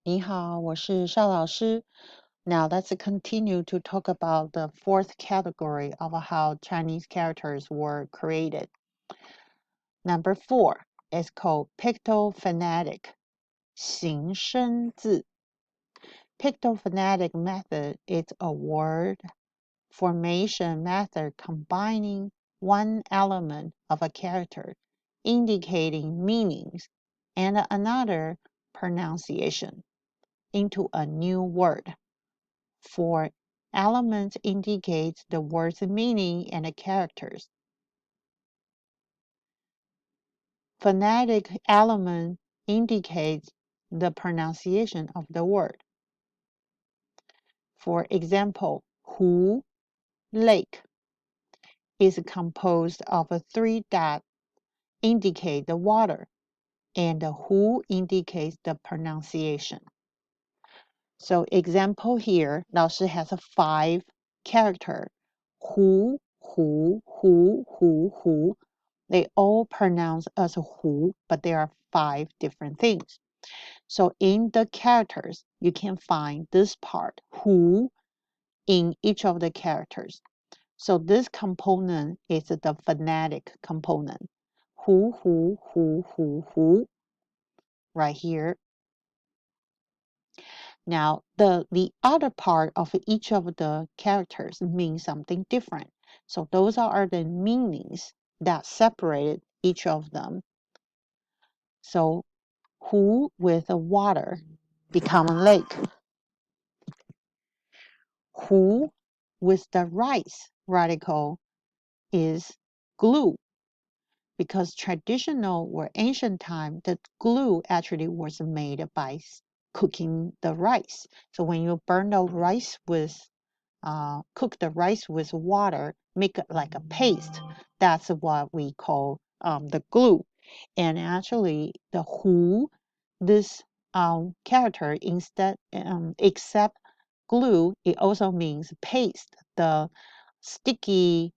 你好，我是邵老师。Now let's continue to talk about the fourth category of how Chinese characters were created. Number 4 is called pictophonetic, 形声字. Pictophonetic method is a word formation method combining one element of a character, indicating meanings, and another pronunciation into a new word. For elements indicates the word's meaning and the characters. Phonetic element indicates the pronunciation of the word. For example, Hu, lake, is composed of a 3 dots indicate the water, and the Hu indicates the pronunciation. So example here, 老师 has a 5 character. Hu, hu, hu, hu, hu. They all pronounce as hu, but there are 5 different things. So in the characters, you can find this part, hu, in each of the characters. So this component is the phonetic component. Hu, hu, hu, hu, hu, right here. Now, the other part of each of the characters means something different. So those are the meanings that separated each of them. So Hu with the water become a lake. Hu with the rice radical is glue, because traditional or ancient time, the glue actually was made by cooking the rice. So when you burn the rice with cook the rice with water, make it like a paste. That's what we call the glue. And actually, the hu, this character, instead, except glue, it also means paste, the sticky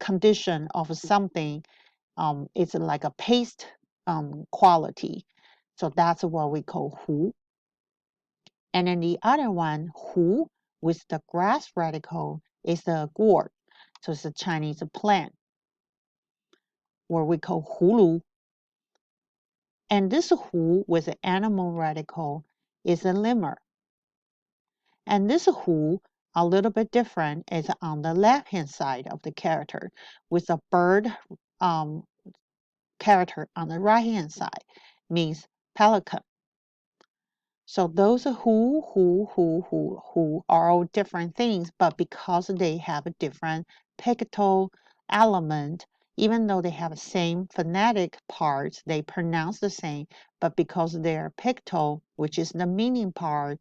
condition of something. It's like a paste quality. So that's what we call hu. And then the other one, hu, with the grass radical, is the gourd. So it's a Chinese plant, or we call hulu. And this hu with the animal radical is a lemur. And this hu, a little bit different, is on the left-hand side of the character, with a bird um, character on the right-hand side, means pelican. So those who are all different things, but because they have a different pictorial element, even though they have the same phonetic parts, they pronounce the same, but because their pictorial, which is the meaning part,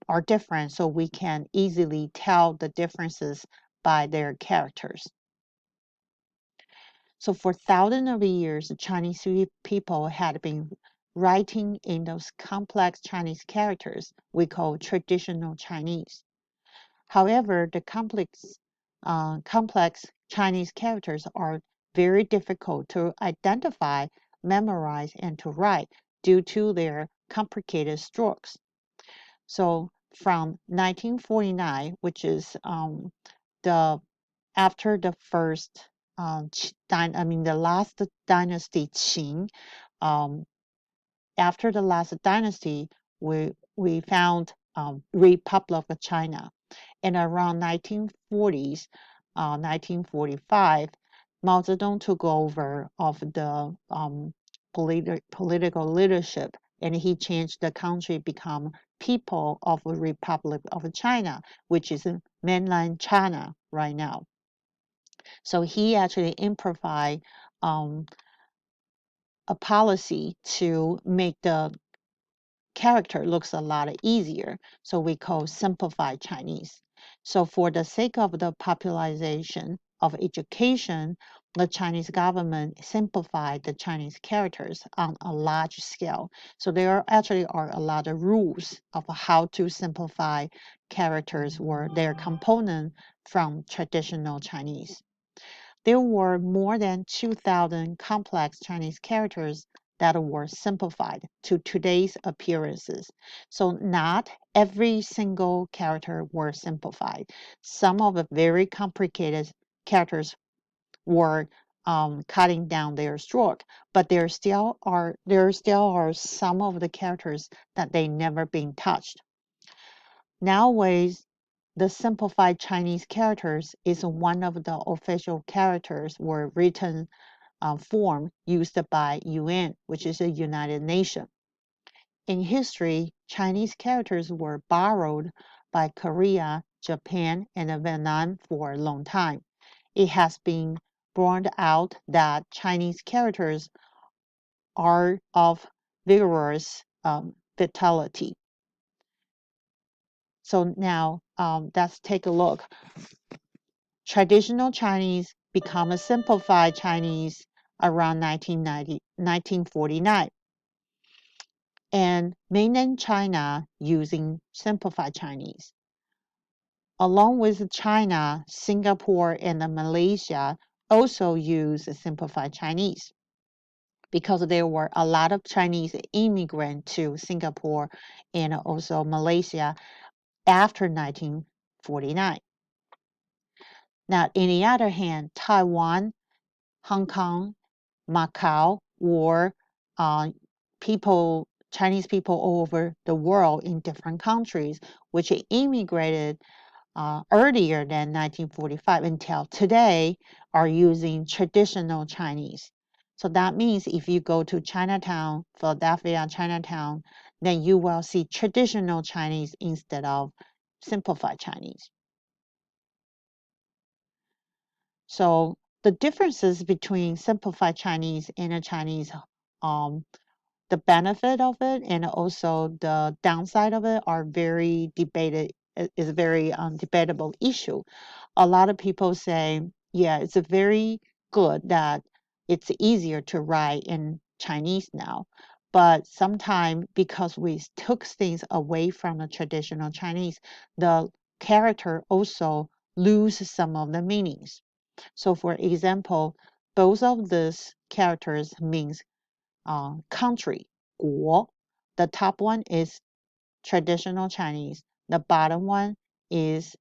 are different, so we can easily tell the differences by their characters. So for thousands of years, the Chinese people had been writing in those complex Chinese characters we call traditional Chinese. However, the complex Chinese characters are very difficult to identify, memorize, and to write due to their complicated strokes. So from 1949, which is the after the first the last dynasty Qing, um, after the last dynasty, we found Republic of China. And around 1940s, 1945, Mao Zedong took over of the political leadership, and he changed the country become People of the Republic of China, which is in mainland China right now. So he actually improvised a policy to make the character looks a lot easier. So we call simplified Chinese. So for the sake of the popularization of education, the Chinese government simplified the Chinese characters on a large scale. So there actually are a lot of rules of how to simplify characters or their component from traditional Chinese. There were more than 2,000 complex Chinese characters that were simplified to today's appearances. So not every single character were simplified. Some of the very complicated characters were cutting down their stroke, but there still are some of the characters that they never been touched. Nowadays, the simplified Chinese characters is one of the official characters or written form used by UN, which is a United Nations. In history, Chinese characters were borrowed by Korea, Japan, and Vietnam for a long time. It has been borne out that Chinese characters are of vigorous vitality. So now let's take a look. Traditional Chinese become a simplified Chinese around 1949, and mainland China using simplified Chinese. Along with China, Singapore, and Malaysia also use simplified Chinese because there were a lot of Chinese immigrants to Singapore and also Malaysia after 1949. Now, on the other hand, Taiwan, Hong Kong, Macau, or uh, Chinese people all over the world in different countries, which immigrated earlier than 1945 until today, are using traditional Chinese. So that means if you go to Chinatown, Philadelphia, Chinatown, then you will see traditional Chinese instead of simplified Chinese. So the differences between simplified Chinese and a Chinese, the benefit of it and also the downside of it are very debated. Is a very debatable issue. A lot of people say, yeah, it's a very good that it's easier to write in Chinese now. But sometimes because we took things away from the traditional Chinese, the character also lose some of the meanings. So for example, both of these characters means country, 国. The top one is traditional Chinese. The bottom one is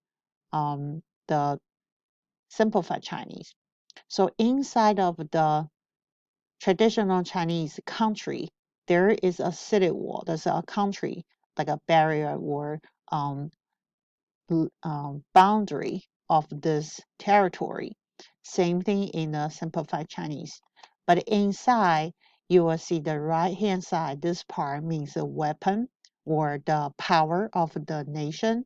the simplified Chinese. So inside of the traditional Chinese country, there is a city wall. There's a country, like a barrier or um, boundary of this territory. Same thing in the simplified Chinese. But inside, you will see the right hand side. This part means a weapon or the power of the nation.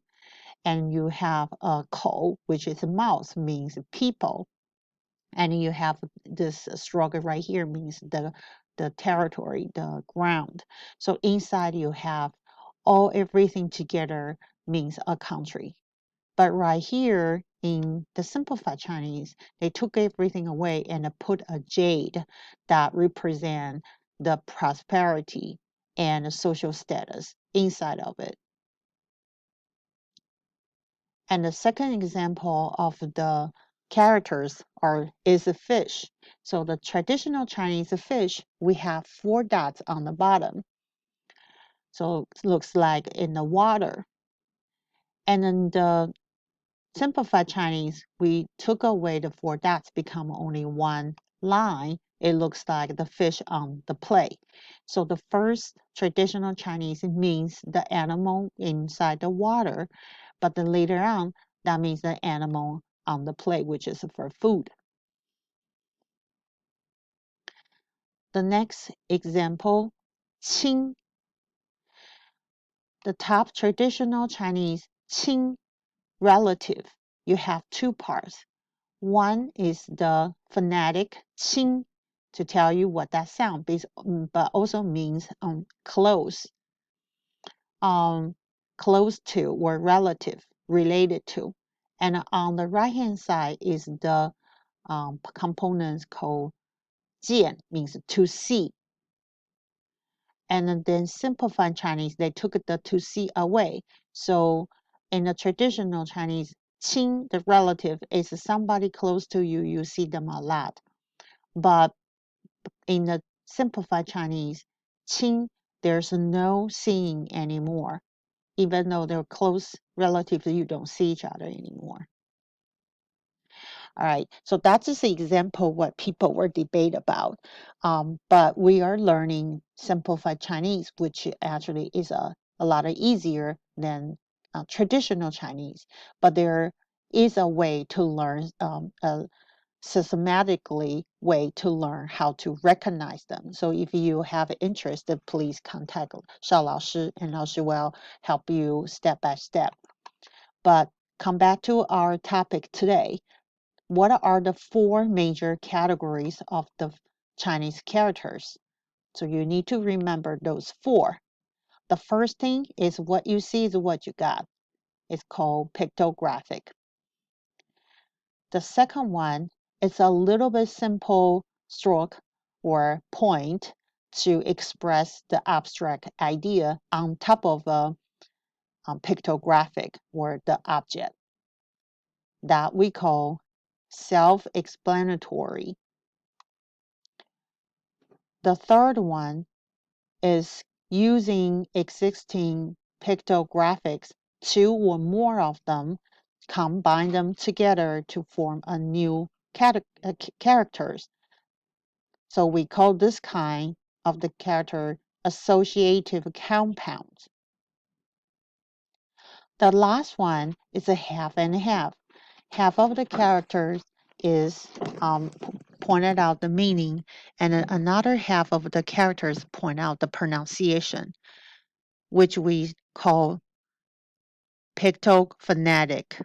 And you have a kou, which is a mouth, means people. And you have this struggle right here means the territory, the ground. So inside you have everything together means a country. But right here in the simplified Chinese, they took everything away and put a jade that represent the prosperity and social status inside of it. And the second example of the characters is a fish. So the traditional Chinese fish, we have 4 dots on the bottom. So it looks like in the water. And then the simplified Chinese, we took away the 4 dots, become only one line. It looks like the fish on the plate. So the first traditional Chinese means the animal inside the water, but then later on, that means the animal on the plate, which is for food. The next example, qing. The top traditional Chinese, qing, relative. You have 2 parts. One is the phonetic qing to tell you what that sound, but also means close, close to or relative, related to. And on the right hand side is the components called 见, means to see. And then simplified Chinese, they took the to see away. So in the traditional Chinese, 亲, the relative, is somebody close to you, you see them a lot. But in the simplified Chinese, 亲, there's no seeing anymore. Even though they're close relatives, you don't see each other anymore. All right, so that's just an example what people were debate about. But we are learning simplified Chinese, which actually is a lot easier than traditional Chinese. But there is a way to learn a systematically way to learn how to recognize them. So if you have interest, please contact 邵老师, and 老师 will help you step by step. But come back to our topic today. What are the 4 major categories of the Chinese characters? So you need to remember those 4. The first thing is what you see is what you got. It's called pictographic. The second one is a little bit simple stroke or point to express the abstract idea on top of a pictographic or the object that we call self-explanatory. The third one is using existing pictographics, 2 or more of them, combine them together to form a new characters. So we call this kind of the character associative compounds. The last one is a half and half. Half of the characters is pointed out the meaning, and another half of the characters point out the pronunciation, which we call pictophonetic.